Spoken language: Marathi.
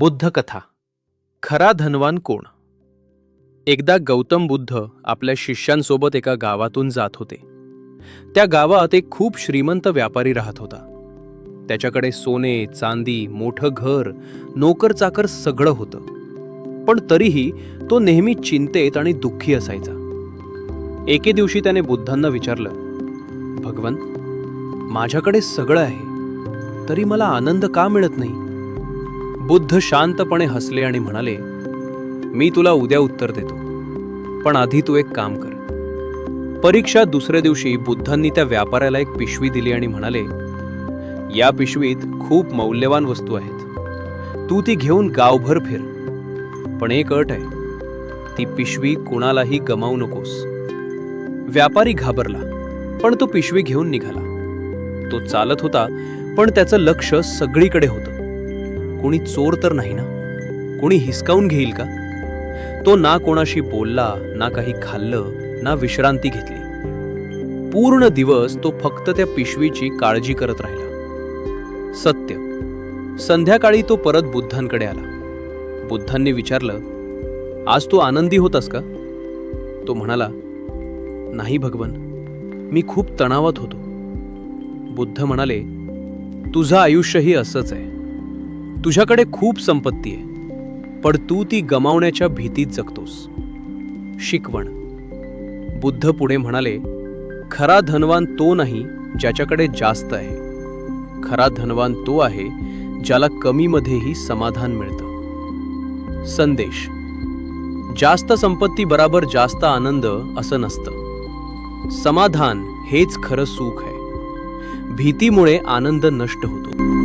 बुद्ध कथा. खरा धनवान कोण? एकदा गौतम बुद्ध आपल्या शिष्यांसोबत एका गावातून जात होते. त्या गावात एक खूप श्रीमंत व्यापारी राहत होता. त्याच्याकडे सोने, चांदी, मोठं घर, नोकर चाकर सगळं होतं. पण तरीही तो नेहमी चिंतेत आणि दुःखी असायचा. एके दिवशी त्याने बुद्धांना विचारलं, भगवन, माझ्याकडे सगळं आहे, तरी मला आनंद का मिळत नाही? बुद्ध शांतपणे हसले आणि म्हणाले, मी तुला उद्या उत्तर देतो, पण आधी तू एक काम कर. परीक्षा दुसऱ्या दिवशी बुद्धांनी त्या व्यापाऱ्याला एक पिशवी दिली आणि म्हणाले, या पिशवीत खूप मौल्यवान वस्तू आहेत. तू ती घेऊन गावभर फिर, पण एक अट आहे, ती पिशवी कुणालाही गमावू नकोस. व्यापारी घाबरला, पण तो पिशवी घेऊन निघाला. तो चालत होता, पण त्याचं लक्ष सगळीकडे होतं. कोणी चोर तर नाही ना? कोणी हिसकावून घेईल का? तो ना कोणाशी बोलला, ना काही खाल्लं, ना विश्रांती घेतली. पूर्ण दिवस तो फक्त त्या पिशवीची काळजी करत राहिला. सत्य. संध्याकाळी तो परत बुद्धांकडे आला. बुद्धांनी विचारलं, आज तू आनंदी होतास का? तो म्हणाला, नाही भगवन, मी खूप तणावात होतो. बुद्ध म्हणाले, तुझं आयुष्यही असंच आहे. तुझ्याकडे खूप संपत्ती आहे, पण तू ती गमावण्याच्या भीतीत जगतोस. शिकवण. बुद्ध पुढे म्हणाले, खरा धनवान तो नाही ज्याच्याकडे जास्त आहे. खरा धनवान तो आहे ज्याला कमीमध्येही समाधान मिळतं. संदेश. जास्त संपत्ती बराबर जास्त आनंद असं नसतं. समाधान हेच खरं सुख आहे. भीतीमुळे आनंद नष्ट होतो.